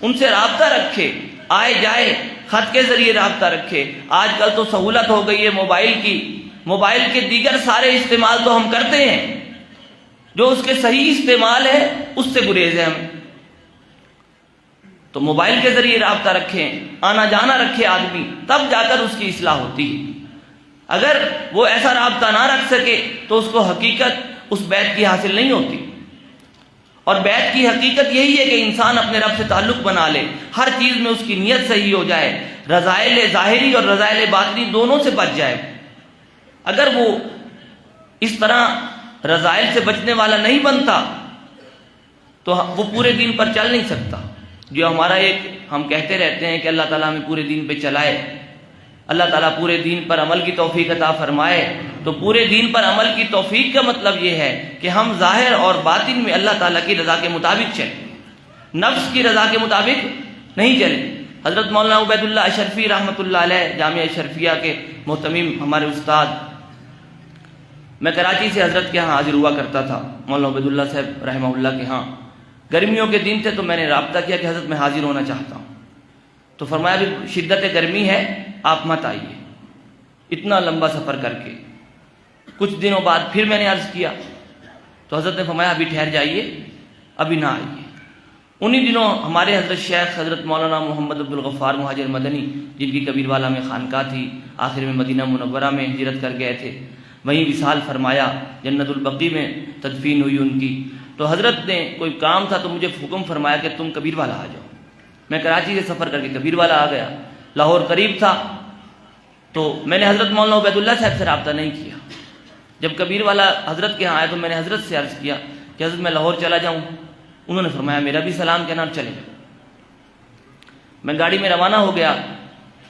ان سے رابطہ رکھے، آئے جائے خط کے ذریعے رابطہ رکھے۔ آج کل تو سہولت ہو گئی ہے موبائل کی، موبائل کے دیگر سارے استعمال تو ہم کرتے ہیں، جو اس کے صحیح استعمال ہے اس سے گریز ہے ہمیں۔ تو موبائل کے ذریعے رابطہ رکھیں، آنا جانا رکھے آدمی، تب جا کر اس کی اصلاح ہوتی ہے۔ اگر وہ ایسا رابطہ نہ رکھ سکے تو اس کو حقیقت اس بیت کی حاصل نہیں ہوتی۔ اور بیت کی حقیقت یہی ہے کہ انسان اپنے رب سے تعلق بنا لے، ہر چیز میں اس کی نیت صحیح ہو جائے، رذائل ظاہری اور رذائل باطنی دونوں سے بچ جائے۔ اگر وہ اس طرح رذائل سے بچنے والا نہیں بنتا تو وہ پورے دین پر چل نہیں سکتا۔ جو ہمارا ایک ہم کہتے رہتے ہیں کہ اللہ تعالیٰ ہمیں پورے دین پہ چلائے، اللہ تعالیٰ پورے دین پر عمل کی توفیق عطا فرمائے، تو پورے دین پر عمل کی توفیق کا مطلب یہ ہے کہ ہم ظاہر اور باطن میں اللہ تعالیٰ کی رضا کے مطابق چلیں، نفس کی رضا کے مطابق نہیں چلیں۔ حضرت مولانا عبید اللہ اشرفی رحمۃ اللہ علیہ جامعہ اشرفیہ کے محتمم ہمارے استاد، میں کراچی سے حضرت کے ہاں حاضر ہوا کرتا تھا، مولانا عبید اللہ صاحب رحمہ اللہ کے ہاں۔ گرمیوں کے دن تھے تو میں نے رابطہ کیا کہ حضرت میں حاضر ہونا چاہتا ہوں، تو فرمایا ابھی شدت گرمی ہے آپ مت آئیے، اتنا لمبا سفر کر کے۔ کچھ دنوں بعد پھر میں نے عرض کیا تو حضرت نے فرمایا ابھی ٹھہر جائیے، ابھی نہ آئیے۔ انہی دنوں ہمارے حضرت شیخ حضرت مولانا محمد عبدالغفار مہاجر مدنی، جن کی کبیر والا میں خانقاہ تھی، آخر میں مدینہ منورہ میں ہجرت کر گئے تھے، وہیں وصال فرمایا، جنت البقیع میں تدفین ہوئی ان کی۔ تو حضرت نے کوئی کام تھا تو مجھے حکم فرمایا کہ تم کبیر والا آ جاؤ۔ میں کراچی سے سفر کر کے کبیر والا آ گیا، لاہور قریب تھا، تو میں نے حضرت مولانا عبید اللہ صاحب سے رابطہ نہیں کیا۔ جب کبیر والا حضرت کے ہاں آیا تو میں نے حضرت سے عرض کیا کہ حضرت میں لاہور چلا جاؤں، انہوں نے فرمایا میرا بھی سلام کہنا اور چلے جاؤ۔ میں گاڑی میں روانہ ہو گیا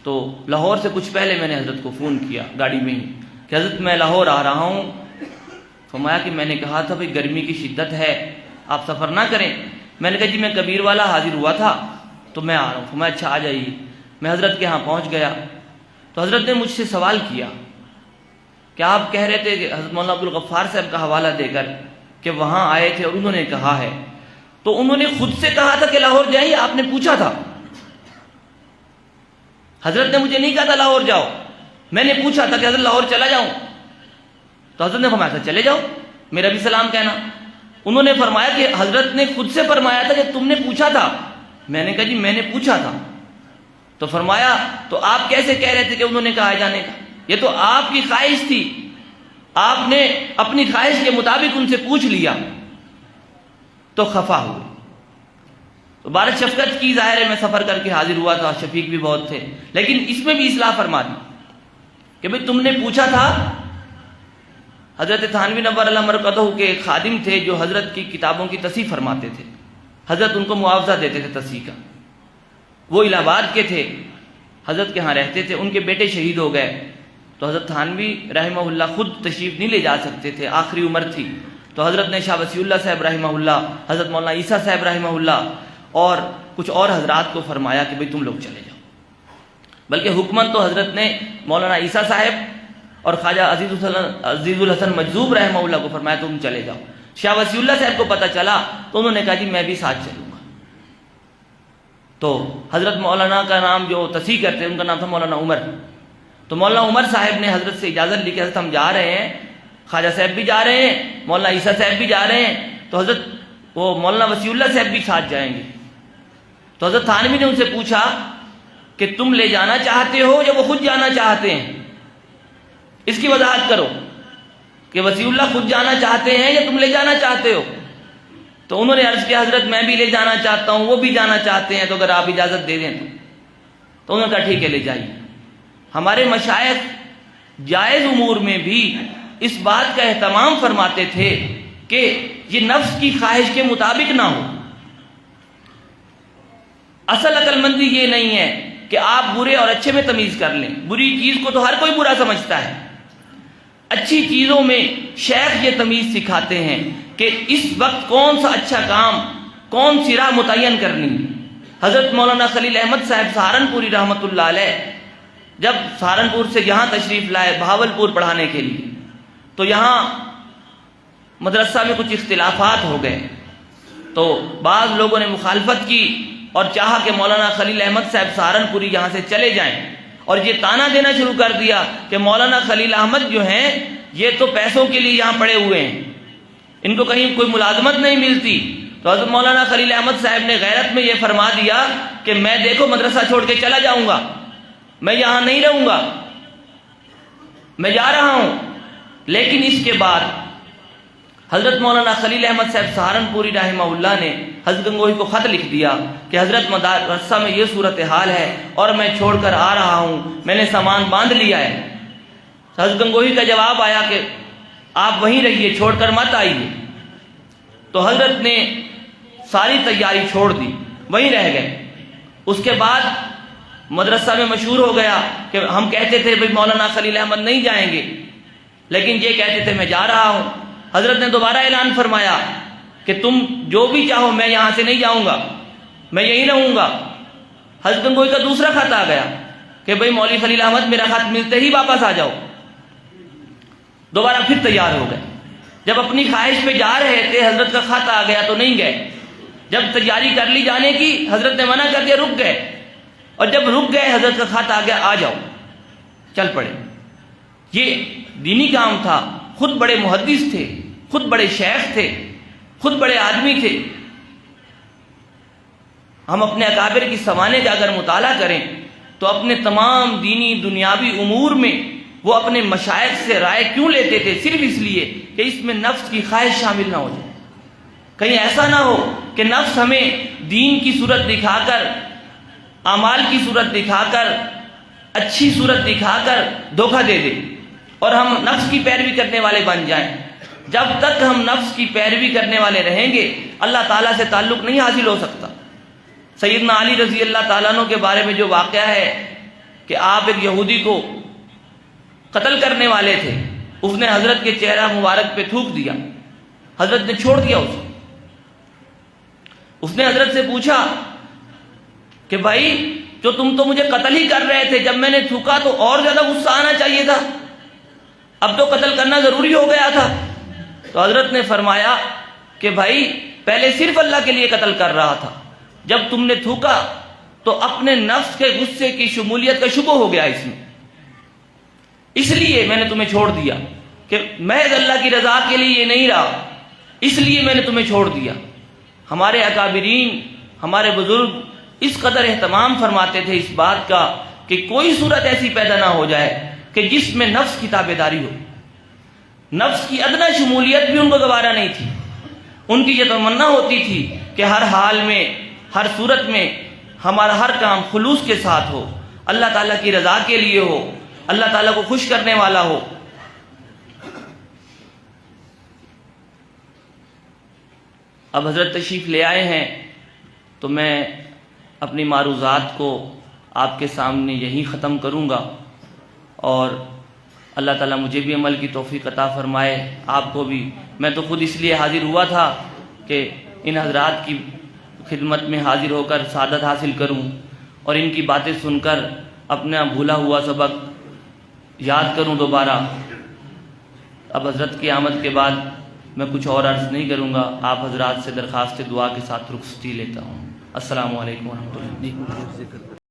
تو لاہور سے کچھ پہلے میں نے حضرت کو فون کیا گاڑی میں ہی کہ حضرت میں لاہور آ رہا ہوں۔ فرمایا کہ میں نے کہا تھا بھئی گرمی کی شدت ہے، آپ سفر نہ کریں۔ میں نے کہا جی میں کبیر والا حاضر ہوا تھا تو میں آ رہا ہوں۔ فرمایا اچھا آ جائیے۔ میں حضرت کے ہاں پہنچ گیا تو حضرت نے مجھ سے سوال کیا کہ آپ کہہ رہے تھے کہ حضرت مولانا عبدالغفار صاحب کا حوالہ دے کر کہ وہاں آئے تھے اور انہوں نے کہا ہے، تو انہوں نے خود سے کہا تھا کہ لاہور جائیے، آپ نے پوچھا تھا؟ حضرت نے مجھے نہیں کہا تھا لاہور جاؤ، میں نے پوچھا تھا کہ حضرت لاہور چلا جاؤں، تو حضرت نے فرمایا تھا چلے جاؤ، میرا بھی سلام کہنا۔ انہوں نے فرمایا کہ حضرت نے خود سے فرمایا تھا کہ تم نے پوچھا تھا۔ میں نے کہا جی میں نے پوچھا تھا۔ تو فرمایا تو آپ کیسے کہہ رہے تھے کہ انہوں نے کہا جانے کا؟ یہ تو آپ کی خواہش تھی، آپ نے اپنی خواہش کے مطابق ان سے پوچھ لیا تو خفا ہوئے۔ تو بارش شفقت کی، ظاہر ہے میں سفر کر کے حاضر ہوا تھا، شفیق بھی بہت تھے، لیکن اس میں بھی اصلاح فرما دی کہ بھئی تم نے پوچھا تھا۔ حضرت تھانوی نور اللہ مرقدہ کے ایک خادم تھے جو حضرت کی کتابوں کی تصحیح فرماتے تھے، حضرت ان کو معاوضہ دیتے تھے تصحیح کا۔ وہ الہ آباد کے تھے، حضرت کے ہاں رہتے تھے، ان کے بیٹے شہید ہو گئے تو حضرت تھانوی رحمہ اللہ خود تشریف نہیں لے جا سکتے تھے، آخری عمر تھی، تو حضرت نے شاہ وصی اللہ صاحب رحمہ اللہ، حضرت مولانا عیسیٰ صاحب رحمہ اللہ اور کچھ اور حضرات کو فرمایا کہ بھئی تم لوگ چلے جاؤ۔ بلکہ حکمن تو حضرت نے مولانا عیسیٰ صاحب اور خواجہ عزیز الحسن مجذوب رحمہ اللہ کو فرمایا تم چلے جاؤ۔ شاہ وصی اللہ صاحب کو پتہ چلا تو انہوں نے کہا جی میں بھی ساتھ چلوں گا۔ تو حضرت مولانا کا نام جو تصحیح کرتے ہیں ان کا نام تھا مولانا عمر. تو مولانا عمر صاحب نے حضرت سے اجازت لی کہ حضرت ہم جا رہے ہیں, خواجہ صاحب بھی جا رہے ہیں, مولانا عیسیٰ صاحب بھی جا رہے ہیں, تو حضرت وہ مولانا وسیع اللہ صاحب بھی ساتھ جائیں گے. تو حضرت تھانوی نے ان سے پوچھا کہ تم لے جانا چاہتے ہو یا وہ خود جانا چاہتے ہیں, اس کی وضاحت کرو کہ وسیع اللہ خود جانا چاہتے ہیں یا تم لے جانا چاہتے ہو. تو انہوں نے عرض کیا حضرت میں بھی لے جانا چاہتا ہوں, وہ بھی جانا چاہتے ہیں, تو اگر آپ اجازت دے دیں تو انہوں نے کہا ٹھیک ہے لے جائیے. ہمارے مشائخ جائز امور میں بھی اس بات کا اہتمام فرماتے تھے کہ یہ نفس کی خواہش کے مطابق نہ ہو. اصل عقل مندی یہ نہیں ہے کہ آپ برے اور اچھے میں تمیز کر لیں. بری چیز کو تو ہر کوئی برا سمجھتا ہے. اچھی چیزوں میں شیخ یہ تمیز سکھاتے ہیں کہ اس وقت کون سا اچھا کام, کون سی راہ متعین کرنی. حضرت مولانا خلیل احمد صاحب سہارنپوری رحمۃ اللہ علیہ جب سہارنپور سے یہاں تشریف لائے بہاولپور پڑھانے کے لیے, تو یہاں مدرسہ میں کچھ اختلافات ہو گئے. تو بعض لوگوں نے مخالفت کی اور چاہا کہ مولانا خلیل احمد صاحب سہارنپوری یہاں سے چلے جائیں, اور یہ تانا دینا شروع کر دیا کہ مولانا خلیل احمد جو ہیں یہ تو پیسوں کے لیے یہاں پڑے ہوئے ہیں, ان کو کہیں کوئی ملازمت نہیں ملتی. تو حضرت مولانا خلیل احمد صاحب نے غیرت میں یہ فرما دیا کہ میں دیکھو مدرسہ چھوڑ کے چلا جاؤں گا, میں یہاں نہیں رہوں گا, میں جا رہا ہوں. لیکن اس کے بعد حضرت مولانا خلیل احمد صاحب سہارنپوری رحمہ اللہ نے حضرت گنگوہی کو خط لکھ دیا کہ حضرت مدرسہ میں یہ صورتحال ہے اور میں چھوڑ کر آ رہا ہوں, میں نے سامان باندھ لیا ہے. حضرت گنگوہی کا جواب آیا کہ آپ وہیں رہیے, چھوڑ کر مت آئیے. تو حضرت نے ساری تیاری چھوڑ دی, وہیں رہ گئے. اس کے بعد مدرسہ میں مشہور ہو گیا کہ ہم کہتے تھے بھائی مولانا خلیل احمد نہیں جائیں گے, لیکن یہ کہتے تھے میں جا رہا ہوں. حضرت نے دوبارہ اعلان فرمایا کہ تم جو بھی چاہو میں یہاں سے نہیں جاؤں گا, میں یہیں رہوں گا. حضرت گنگوہی کا دوسرا خط آ گیا کہ بھائی مولوی خلیل احمد میرا خط ملتے ہی واپس آ جاؤ. دوبارہ پھر تیار ہو گئے. جب اپنی خواہش پہ جا رہے تھے حضرت کا خط آ گیا تو نہیں گئے. جب تیاری کر لی جانے کی حضرت نے منع کر دیا, رک گئے. اور جب رک گئے حضرت کا خط آ گیا آ جاؤ, چل پڑے. یہ دینی کام تھا. خود بڑے محدث تھے, خود بڑے شیخ تھے, خود بڑے آدمی تھے. ہم اپنے اکابر کی سوانح کا اگر مطالعہ کریں تو اپنے تمام دینی دنیاوی امور میں وہ اپنے مشائخ سے رائے کیوں لیتے تھے؟ صرف اس لیے کہ اس میں نفس کی خواہش شامل نہ ہو جائے. کہیں ایسا نہ ہو کہ نفس ہمیں دین کی صورت دکھا کر, اعمال کی صورت دکھا کر, اچھی صورت دکھا کر دھوکہ دے دے اور ہم نفس کی پیروی کرنے والے بن جائیں. جب تک ہم نفس کی پیروی کرنے والے رہیں گے اللہ تعالیٰ سے تعلق نہیں حاصل ہو سکتا. سیدنا علی رضی اللہ تعالیٰ عنہ کے بارے میں جو واقعہ ہے کہ آپ ایک یہودی کو قتل کرنے والے تھے, اس نے حضرت کے چہرہ مبارک پہ تھوک دیا, حضرت نے چھوڑ دیا اسے. اس نے حضرت سے پوچھا کہ بھائی جو تم تو مجھے قتل ہی کر رہے تھے, جب میں نے تھوکا تو اور زیادہ غصہ آنا چاہیے تھا, اب تو قتل کرنا ضروری ہو گیا تھا. تو حضرت نے فرمایا کہ بھائی پہلے صرف اللہ کے لیے قتل کر رہا تھا, جب تم نے تھوکا تو اپنے نفس کے غصے کی شمولیت کا شبہ ہو گیا اس میں, اس لیے میں نے تمہیں چھوڑ دیا کہ محض اللہ کی رضا کے لیے یہ نہیں رہا, اس لیے میں نے تمہیں چھوڑ دیا. ہمارے اکابرین, ہمارے بزرگ اس قدر اہتمام فرماتے تھے اس بات کا کہ کوئی صورت ایسی پیدا نہ ہو جائے کہ جس میں نفس کی تابعداری ہو. نفس کی ادنا شمولیت بھی ان کو گوارا نہیں تھی. ان کی یہ تمنا ہوتی تھی کہ ہر حال میں, ہر صورت میں ہمارا ہر کام خلوص کے ساتھ ہو, اللہ تعالیٰ کی رضا کے لیے ہو, اللہ تعالیٰ کو خوش کرنے والا ہو. اب حضرت تشریف لے آئے ہیں تو میں اپنی معروضات کو آپ کے سامنے یہی ختم کروں گا, اور اللہ تعالیٰ مجھے بھی عمل کی توفیق عطا فرمائے, آپ کو بھی. میں تو خود اس لیے حاضر ہوا تھا کہ ان حضرات کی خدمت میں حاضر ہو کر سعادت حاصل کروں اور ان کی باتیں سن کر اپنا بھولا ہوا سبق یاد کروں دوبارہ. اب حضرت کی آمد کے بعد میں کچھ اور عرض نہیں کروں گا, آپ حضرات سے درخواست دعا کے ساتھ رخصتی لیتا ہوں. السلام علیکم ورحمۃ اللہ.